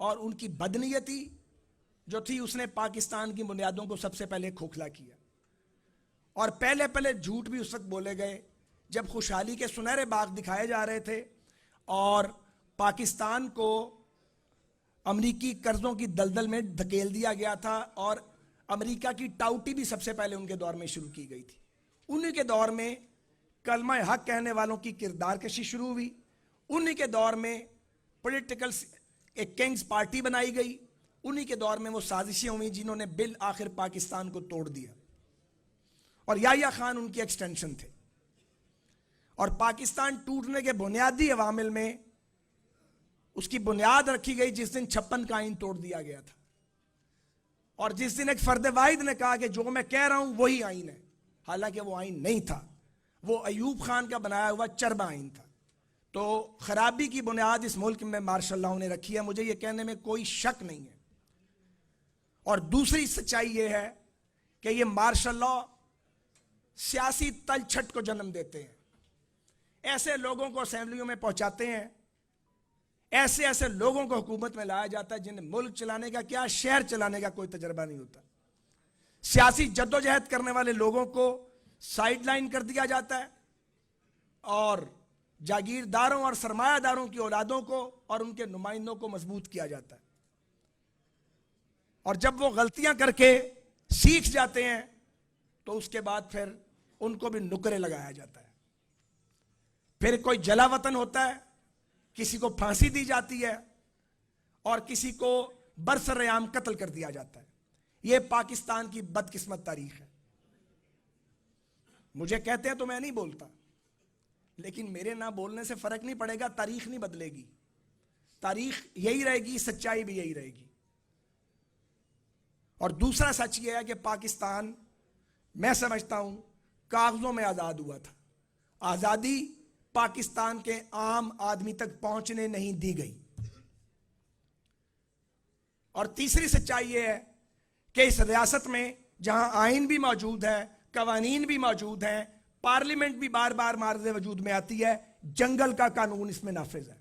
اور ان کی بدنیتی جو تھی اس نے پاکستان کی بنیادوں کو سب سے پہلے کھوکھلا کیا. اور پہلے جھوٹ بھی اس وقت بولے گئے جب خوشحالی کے سنہرے باغ دکھائے جا رہے تھے اور پاکستان کو امریکی قرضوں کی دلدل میں دھکیل دیا گیا تھا اور امریکہ کی ٹاؤٹی بھی سب سے پہلے ان کے دور میں شروع کی گئی تھی. انہی کے دور میں کلمہ حق کہنے والوں کی کردار کشی شروع ہوئی. انہی کے دور میں پولیٹیکل ایک کنگز پارٹی بنائی گئی. انہی کے دور میں وہ سازشیں ہوئی جنہوں نے بالآخر پاکستان کو توڑ دیا. اور یحییٰ خان ان کی ایکسٹینشن تھے. اور پاکستان ٹوٹنے کے بنیادی عوامل میں اس کی بنیاد رکھی گئی جس دن 56 کا آئین توڑ دیا گیا تھا. اور جس دن ایک فرد واحد نے کہا کہ جو میں کہہ رہا ہوں وہی آئین ہے، حالانکہ وہ آئین نہیں تھا، وہ ایوب خان کا بنایا ہوا چربا آئین تھا. تو خرابی کی بنیاد اس ملک میں مارشل لاء نے رکھی ہے، مجھے یہ کہنے میں کوئی شک نہیں ہے. اور دوسری سچائی یہ ہے کہ یہ مارشل لاء سیاسی تلچھٹ کو جنم دیتے ہیں. ایسے لوگوں کو اسمبلیوں میں پہنچاتے ہیں، ایسے لوگوں کو حکومت میں لایا جاتا ہے جنہیں ملک چلانے کا کیا شہر چلانے کا کوئی تجربہ نہیں ہوتا. سیاسی جدوجہد کرنے والے لوگوں کو سائیڈ لائن کر دیا جاتا ہے اور جاگیرداروں اور سرمایہ داروں کی اولادوں کو اور ان کے نمائندوں کو مضبوط کیا جاتا ہے. اور جب وہ غلطیاں کر کے سیکھ جاتے ہیں تو اس کے بعد پھر ان کو بھی نکرے لگایا جاتا ہے. پھر کوئی جلا وطن ہوتا ہے، کسی کو پھانسی دی جاتی ہے اور کسی کو برسر عام قتل کر دیا جاتا ہے. یہ پاکستان کی بدقسمت تاریخ ہے. مجھے کہتے ہیں تو میں نہیں بولتا، لیکن میرے نہ بولنے سے فرق نہیں پڑے گا. تاریخ نہیں بدلے گی، تاریخ یہی رہے گی، سچائی بھی یہی رہے گی. اور دوسرا سچ یہ ہے کہ پاکستان میں سمجھتا ہوں کاغذوں میں آزاد ہوا تھا. آزادی پاکستان کے عام آدمی تک پہنچنے نہیں دی گئی. اور تیسری سچائی یہ ہے کہ اس ریاست میں جہاں آئین بھی موجود ہے، قوانین بھی موجود ہیں، پارلیمنٹ بھی بار بار معرض وجود میں آتی ہے، جنگل کا قانون اس میں نافذ ہے.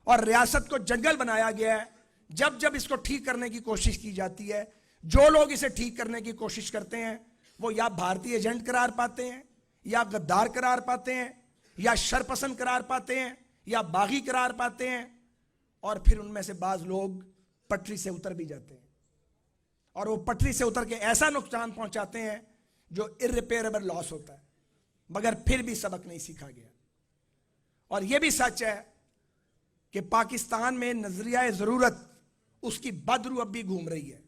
اور ریاست کو جنگل بنایا گیا ہے. جب اس کو ٹھیک کرنے کی کوشش کی جاتی ہے، جو لوگ اسے ٹھیک کرنے کی کوشش کرتے ہیں وہ یا بھارتی ایجنٹ قرار پاتے ہیں، یا غدار قرار پاتے ہیں، یا شرپسند قرار پاتے ہیں، یا باغی قرار پاتے ہیں. اور پھر ان میں سے بعض لوگ پٹری سے اتر بھی جاتے ہیں اور وہ پٹری سے اتر کے ایسا نقصان پہنچاتے ہیں جو irreparable لاس ہوتا ہے، مگر پھر بھی سبق نہیں سیکھا گیا. اور یہ بھی سچ ہے کہ پاکستان میں نظریہ ضرورت اس کی بدروح اب بھی گھوم رہی ہے.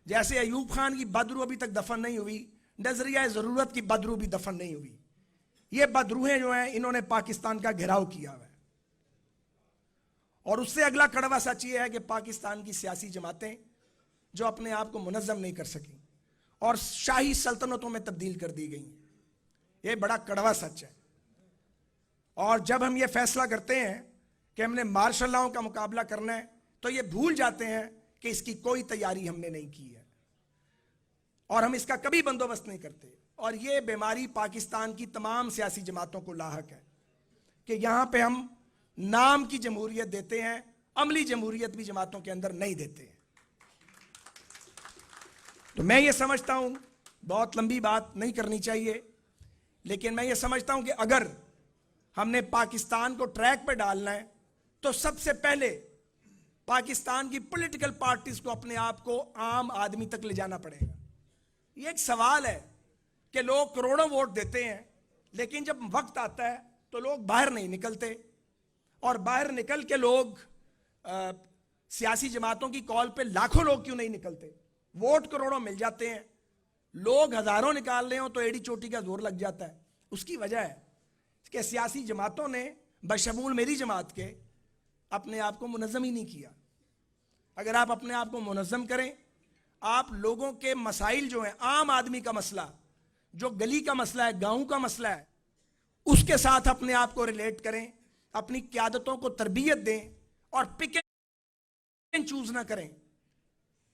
جیسے ایوب خان کی بدروح ابھی تک دفن نہیں ہوئی، نظریہ ضرورت کی بدروح بھی دفن نہیں ہوئی. یہ بدروہیں جو ہیں انہوں نے پاکستان کا گھیراؤ کیا ہوا ہے. اور اس سے اگلا کڑوا سچ یہ ہے کہ پاکستان کی سیاسی جماعتیں جو اپنے آپ کو منظم نہیں کر سکیں اور شاہی سلطنتوں میں تبدیل کر دی گئی، یہ بڑا کڑوا سچ ہے. اور جب ہم یہ فیصلہ کرتے ہیں کہ ہم نے مارشل لاء کا مقابلہ کرنا ہے تو یہ بھول جاتے ہیں کہ اس کی کوئی تیاری ہم نے نہیں کی ہے اور ہم اس کا کبھی بندوبست نہیں کرتے. اور یہ بیماری پاکستان کی تمام سیاسی جماعتوں کو لاحق ہے کہ یہاں پہ ہم نام کی جمہوریت دیتے ہیں، عملی جمہوریت بھی جماعتوں کے اندر نہیں دیتے ہیں. تو میں یہ سمجھتا ہوں، بہت لمبی بات نہیں کرنی چاہیے، لیکن میں یہ سمجھتا ہوں کہ اگر ہم نے پاکستان کو ٹریک پہ ڈالنا ہے تو سب سے پہلے پاکستان کی پولیٹیکل پارٹیز کو اپنے آپ کو عام آدمی تک لے جانا پڑے گا. یہ ایک سوال ہے کہ لوگ کروڑوں ووٹ دیتے ہیں لیکن جب وقت آتا ہے تو لوگ باہر نہیں نکلتے، اور باہر نکل کے لوگ سیاسی جماعتوں کی کال پہ لاکھوں لوگ کیوں نہیں نکلتے؟ ووٹ کروڑوں مل جاتے ہیں، لوگ ہزاروں نکال رہے ہوں تو ایڑی چوٹی کا زور لگ جاتا ہے. اس کی وجہ ہے کہ سیاسی جماعتوں نے بشمول میری جماعت کے اپنے آپ کو منظم ہی نہیں کیا. اگر آپ اپنے آپ کو منظم کریں، آپ لوگوں کے مسائل جو ہیں، عام آدمی کا مسئلہ، جو گلی کا مسئلہ ہے، گاؤں کا مسئلہ ہے، اس کے ساتھ اپنے آپ کو ریلیٹ کریں، اپنی قیادتوں کو تربیت دیں اور پک اینڈ چوز نہ کریں،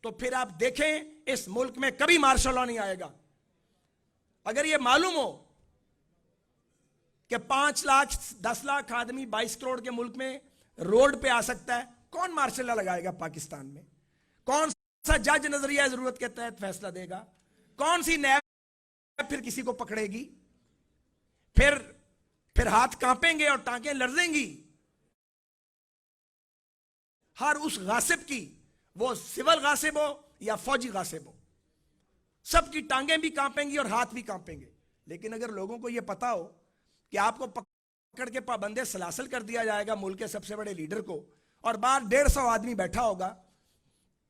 تو پھر آپ دیکھیں اس ملک میں کبھی مارشل لاء نہیں آئے گا. اگر یہ معلوم ہو کہ 5 لاکھ 10 لاکھ آدمی 22 کروڑ کے ملک میں روڈ پہ آ سکتا ہے کون مارشل لا لگائے گا پاکستان میں؟ کون سا جج نظریہ ضرورت کے تحت فیصلہ دے گا؟ کون سی نیب پھر کسی کو پکڑے گی؟ پھر ہاتھ کانپیں گے اور ٹانکیں لرزیں گی ہر اس غاصب کی، وہ سول غاصب ہو یا فوجی غاصب ہو، سب کی ٹانگیں بھی کانپیں گی اور ہاتھ بھی کانپیں گے۔ لیکن اگر لوگوں کو یہ پتا ہو کہ آپ کو پکڑ کے پابند سلاسل کر دیا جائے گا ملک کے سب سے بڑے لیڈر کو، اور باہر 150 آدمی بیٹھا ہوگا،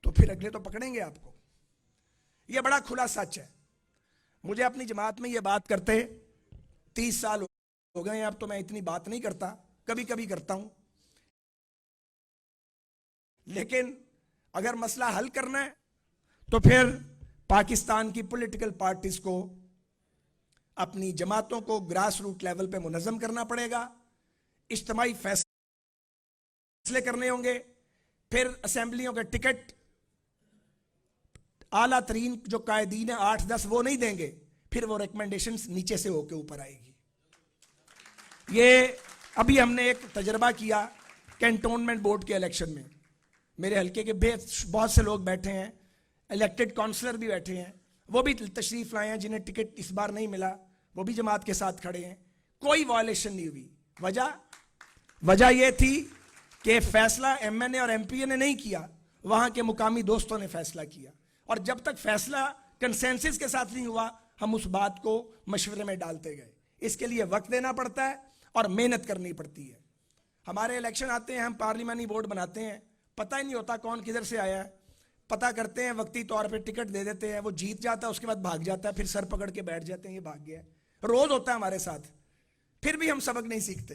تو پھر اگلے تو پکڑیں گے آپ کو۔ یہ بڑا کھلا سچ ہے۔ مجھے اپنی جماعت میں یہ بات کرتے 30 سال ہو گئے ہیں، اب تو میں اتنی بات نہیں کرتا، کبھی کبھی کرتا ہوں۔ لیکن اگر مسئلہ حل کرنا ہے تو پھر پاکستان کی پولیٹیکل پارٹیز کو اپنی جماعتوں کو گراس روٹ لیول پہ منظم کرنا پڑے گا، اجتماعی فیصلے کرنے ہوں گے، پھر اسمبلیوں کے ٹکٹ اعلیٰ ترین جو قائدین ہیں 8-10 وہ نہیں دیں گے، پھر وہ ریکمنڈیشنز نیچے سے ہو کے اوپر آئے گی۔ یہ ابھی ہم نے ایک تجربہ کیا کینٹونمنٹ بورڈ کے الیکشن میں، میرے حلقے کے بہت سے لوگ بیٹھے ہیں، الیکٹڈ کونسلر بھی بیٹھے ہیں، وہ بھی تشریف لائے ہیں جنہیں ٹکٹ اس بار نہیں ملا، وہ بھی جماعت کے ساتھ کھڑے ہیں، کوئی وائلیشن نہیں ہوئی۔ وجہ یہ تھی کہ فیصلہ ایم این اے اور ایم پی اے نے نہیں کیا، وہاں کے مقامی دوستوں نے فیصلہ کیا، اور جب تک فیصلہ کنسنسس کے ساتھ نہیں ہوا ہم اس بات کو مشورے میں ڈالتے گئے۔ اس کے لیے وقت دینا پڑتا ہے اور محنت کرنی پڑتی ہے۔ ہمارے الیکشن آتے ہیں، ہم پارلیمانی بورڈ بناتے ہیں، پتہ ہی نہیں ہوتا کون کدھر سے آیا ہے، پتہ کرتے ہیں وقتی طور پہ ٹکٹ دے دیتے ہیں، وہ جیت جاتا ہے، اس کے بعد بھاگ جاتا ہے، پھر سر پکڑ کے بیٹھ جاتے ہیں یہ بھاگ گیا ہے۔ روز ہوتا ہے ہمارے ساتھ، پھر بھی ہم سبق نہیں سیکھتے۔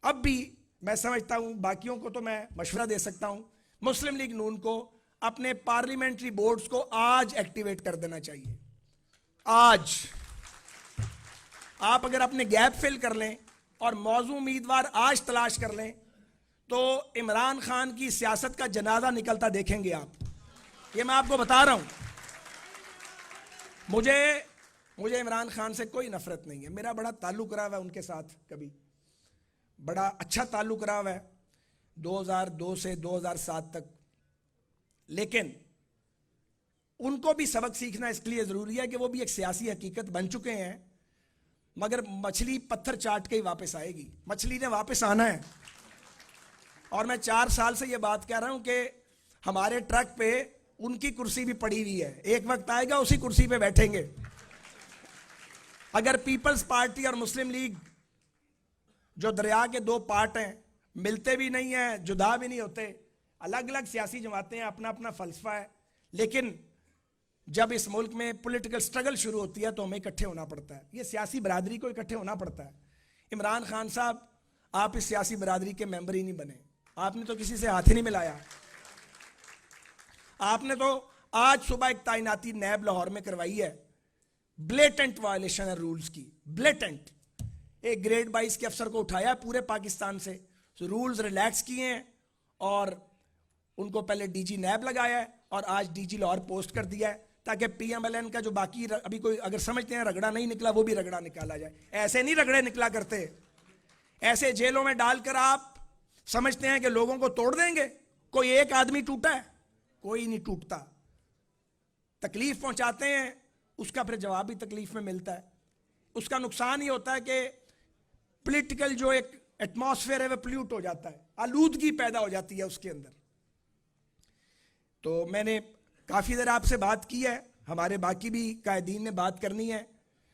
اب بھی میں سمجھتا ہوں، باقیوں کو تو میں مشورہ دے سکتا ہوں، مسلم لیگ نون کو اپنے پارلیمنٹری بورڈز کو آج ایکٹیویٹ کر دینا چاہیے۔ آج آپ اگر اپنے گیپ فل کر لیں اور موضوع امیدوار آج تلاش کر لیں تو عمران خان کی سیاست کا جنازہ نکلتا دیکھیں گے آپ۔ یہ میں آپ کو بتا رہا ہوں۔ مجھے عمران خان سے کوئی نفرت نہیں ہے، میرا بڑا تعلق رہا ہے ان کے ساتھ، کبھی بڑا اچھا تعلق رہا ہے 2002 سے 2007 تک۔ لیکن ان کو بھی سبق سیکھنا اس لیے ضروری ہے کہ وہ بھی ایک سیاسی حقیقت بن چکے ہیں، مگر مچھلی پتھر چاٹ کے ہی واپس آئے گی، مچھلی نے واپس آنا ہے۔ اور میں 4 سال سے یہ بات کہہ رہا ہوں کہ ہمارے ٹرک پہ ان کی کرسی بھی پڑی ہوئی ہے، ایک وقت آئے گا اسی کرسی پہ بیٹھیں گے۔ اگر پیپلز پارٹی اور مسلم لیگ جو دریا کے 2 پارٹ ہیں، ملتے بھی نہیں ہیں، جدا بھی نہیں ہوتے، الگ الگ سیاسی جماعتیں ہیں، اپنا اپنا فلسفہ ہے، لیکن جب اس ملک میں پولیٹیکل سٹرگل شروع ہوتی ہے تو ہمیں اکٹھے ہونا پڑتا ہے، یہ سیاسی برادری کو اکٹھے ہونا پڑتا ہے۔ عمران خان صاحب، آپ اس سیاسی برادری کے ممبر ہی نہیں بنے، آپ نے تو کسی سے ہاتھ ہی نہیں ملایا، آپ نے تو آج صبح ایک تعیناتی نیب لاہور میں کروائی ہے، بلیٹنٹ وائلیشن ہے رولز کی، بلیٹنٹ۔ ایک گریڈ 22 کے افسر کو اٹھایا پورے پاکستان سے، رولز ریلیکس کیے ہیں اور ان کو پہلے ڈی جی نیب لگایا ہے اور آج ڈی جی لاہور پوسٹ کر دیا ہے، تاکہ پی ایم ایل این کا جو باقی ابھی کوئی اگر سمجھتے ہیں رگڑا نہیں نکلا، وہ بھی رگڑا نکالا جائے۔ ایسے نہیں رگڑے نکلا کرتے، ایسے جیلوں میں ڈال کر آپ سمجھتے ہیں کہ لوگوں کو توڑ دیں گے؟ کوئی ایک آدمی ٹوٹا ہے؟ کوئی نہیں ٹوٹتا۔ تکلیف پہنچاتے ہیں، اس کا پھر جواب بھی تکلیف میں ملتا ہے۔ اس کا نقصان یہ ہوتا ہے کہ پولیٹیکل جو ایک ایٹماسفیئر ہے وہ پلیوٹ ہو جاتا ہے، آلودگی پیدا ہو جاتی ہے اس کے اندر۔ تو میں نے کافی دیر آپ سے بات کی ہے، ہمارے باقی بھی قائدین نے بات کرنی ہے،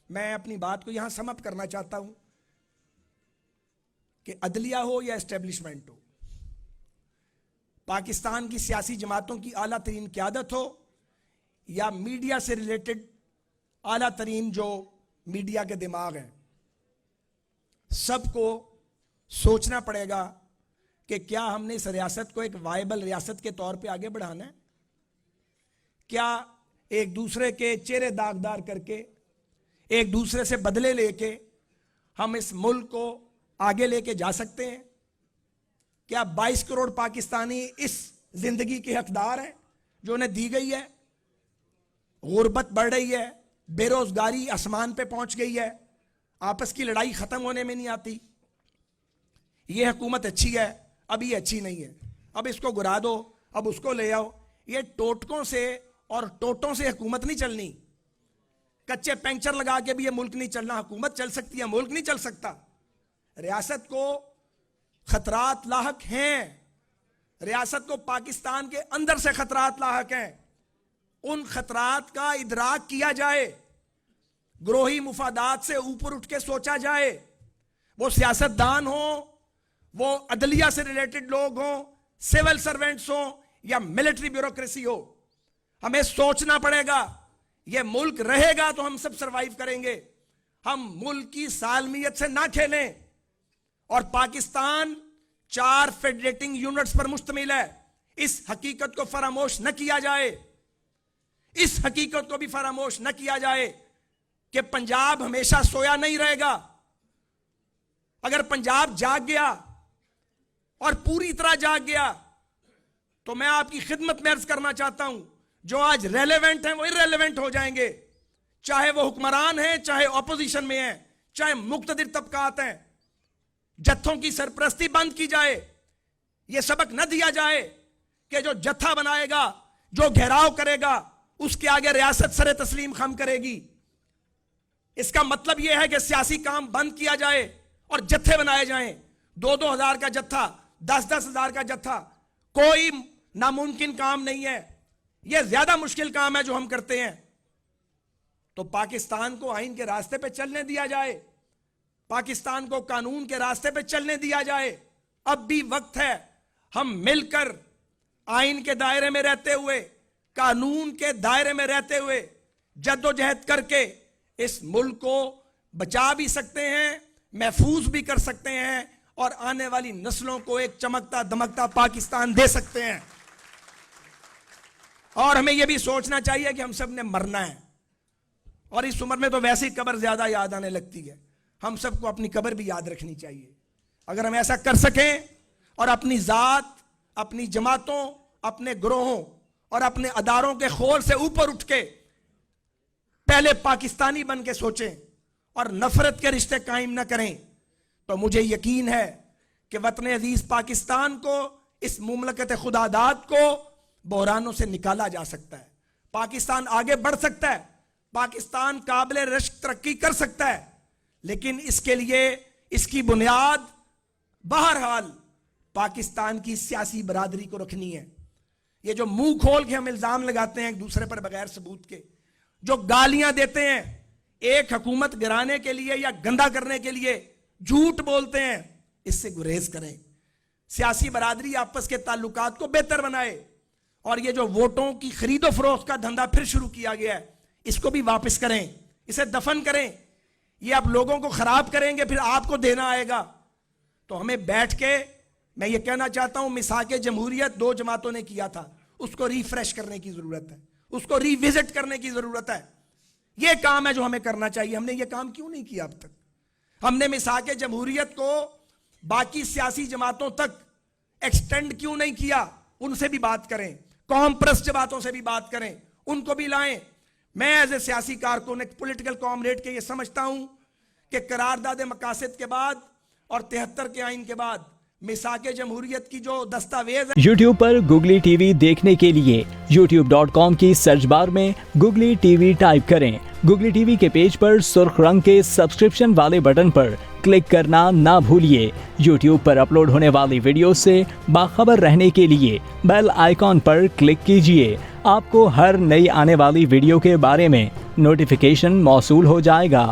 میں اپنی بات کو یہاں سم اپ کرنا چاہتا ہوں کہ عدلیہ ہو یا اسٹیبلشمنٹ ہو، پاکستان کی سیاسی جماعتوں کی اعلیٰ ترین قیادت ہو یا میڈیا سے ریلیٹڈ اعلیٰ ترین جو میڈیا کے دماغ ہیں، سب کو سوچنا پڑے گا کہ کیا ہم نے اس ریاست کو ایک وائبل ریاست کے طور پہ آگے بڑھانا ہے؟ کیا ایک دوسرے کے چہرے داغدار کر کے، ایک دوسرے سے بدلے لے کے ہم اس ملک کو آگے لے کے جا سکتے ہیں؟ کیا 22 کروڑ پاکستانی اس زندگی کے حقدار ہیں جو انہیں دی گئی ہے؟ غربت بڑھ رہی ہے، بے روزگاری آسمان پہ پہنچ گئی ہے، آپس کی لڑائی ختم ہونے میں نہیں آتی۔ یہ حکومت اچھی ہے؟ ابھی اچھی نہیں ہے، اب اس کو گرا دو، اب اس کو لے آؤ. یہ ٹوٹکوں سے اور ٹوٹوں سے حکومت نہیں چلنی. کچے پنکچر لگا کے بھی یہ ملک نہیں چلنا. حکومت چل سکتی ہے، ملک نہیں چل سکتا. ریاست کو خطرات لاحق ہیں، ریاست کو پاکستان کے اندر سے خطرات لاحق ہیں. ان خطرات کا ادراک کیا جائے، گروہی مفادات سے اوپر اٹھ کے سوچا جائے. وہ سیاستدان ہوں، وہ عدلیہ سے ریلیٹڈ لوگ ہوں، سول سرونٹس ہوں یا ملٹری بیوروکریسی ہو، ہمیں سوچنا پڑے گا. یہ ملک رہے گا تو ہم سب سروائیو کریں گے. ہم ملک کی سالمیت سے نہ کھیلیں. اور پاکستان 4 فیڈریٹنگ یونٹس پر مشتمل ہے. اس حقیقت کو فراموش نہ کیا جائے، اس حقیقت کو بھی فراموش نہ کیا جائے کہ پنجاب ہمیشہ سویا نہیں رہے گا. اگر پنجاب جاگ گیا اور پوری طرح جاگ گیا تو میں آپ کی خدمت میں عرض کرنا چاہتا ہوں، جو آج ریلیونٹ ہیں وہ irrelevant ہو جائیں گے. چاہے وہ حکمران ہیں، چاہے اپوزیشن میں ہیں، چاہے مقتدر طبقات ہیں. جتھوں کی سرپرستی بند کی جائے. یہ سبق نہ دیا جائے کہ جو جتھا بنائے گا، جو گھیراؤ کرے گا، اس کے آگے ریاست سر تسلیم خم کرے گی. اس کا مطلب یہ ہے کہ سیاسی کام بند کیا جائے اور جتھے بنائے جائیں. 2-2 ہزار کا جتھا، 10-10 ہزار کا جتھا کوئی ناممکن کام نہیں ہے. یہ زیادہ مشکل کام ہے جو ہم کرتے ہیں. تو پاکستان کو آئین کے راستے پہ چلنے دیا جائے، پاکستان کو قانون کے راستے پہ چلنے دیا جائے. اب بھی وقت ہے ہم مل کر آئین کے دائرے میں رہتے ہوئے، قانون کے دائرے میں رہتے ہوئے جد و جہد کر کے اس ملک کو بچا بھی سکتے ہیں، محفوظ بھی کر سکتے ہیں اور آنے والی نسلوں کو ایک چمکتا دمکتا پاکستان دے سکتے ہیں. اور ہمیں یہ بھی سوچنا چاہیے کہ ہم سب نے مرنا ہے. اور اس عمر میں تو ویسی قبر زیادہ یاد آنے لگتی ہے. ہم سب کو اپنی قبر بھی یاد رکھنی چاہیے. اگر ہم ایسا کر سکیں اور اپنی ذات، اپنی جماعتوں، اپنے گروہوں اور اپنے اداروں کے خول سے اوپر اٹھ کے پہلے پاکستانی بن کے سوچیں اور نفرت کے رشتے قائم نہ کریں، تو مجھے یقین ہے کہ وطن عزیز پاکستان کو، اس مملکت خداداد کو بحرانوں سے نکالا جا سکتا ہے. پاکستان آگے بڑھ سکتا ہے، پاکستان قابل رشک ترقی کر سکتا ہے. لیکن اس کے لیے اس کی بنیاد بہرحال پاکستان کی سیاسی برادری کو رکھنی ہے. یہ جو منہ کھول کے ہم الزام لگاتے ہیں ایک دوسرے پر بغیر ثبوت کے، جو گالیاں دیتے ہیں ایک حکومت گرانے کے لیے یا گندا کرنے کے لیے، جھوٹ بولتے ہیں، اس سے گریز کریں. سیاسی برادری آپس کے تعلقات کو بہتر بنائے. اور یہ جو ووٹوں کی خرید و فروخت کا دھندا پھر شروع کیا گیا ہے، اس کو بھی واپس کریں، اسے دفن کریں. یہ آپ لوگوں کو خراب کریں گے، پھر آپ کو دینا آئے گا. تو ہمیں بیٹھ کے، میں یہ کہنا چاہتا ہوں، مساق جمہوریت 2 جماعتوں نے کیا تھا، اس کو ریفریش کرنے کی ضرورت ہے، اس کو ری وزٹ کرنے کی ضرورت ہے. یہ کام ہے جو ہمیں کرنا چاہیے. ہم نے یہ کام کیوں نہیں کیا اب تک؟ ہم نے مساق جمہوریت کو باقی سیاسی جماعتوں تک ایکسٹینڈ کیوں نہیں کیا؟ ان سے بھی بات کریں، قوم پرست جماعتوں سے بھی بات کریں، ان کو بھی لائیں. میں ایز اے سیاسی کارکن، ایک پولیٹیکل کامریڈ کے یہ سمجھتا ہوں کہ قرارداد مقاصد کے بعد اور 73 کے آئین کے بعد مساق جمہوریت کی جو دستاویز ہے، یوٹیوب پر گوگلی ٹی وی دیکھنے کے لیے youtube.com کی سرچ بار میں گوگلی ٹی وی ٹائپ کریں. گوگلی ٹی وی کے پیج پر سرخ رنگ کے سبسکرپشن والے بٹن پر کلک کرنا نہ بھولیے. یوٹیوب پر اپلوڈ ہونے والی ویڈیو سے باخبر رہنے کے لیے بیل آئیکن پر کلک کیجیے. آپ کو ہر نئی آنے والی ویڈیو کے بارے میں نوٹیفیکیشن موصول ہو جائے گا.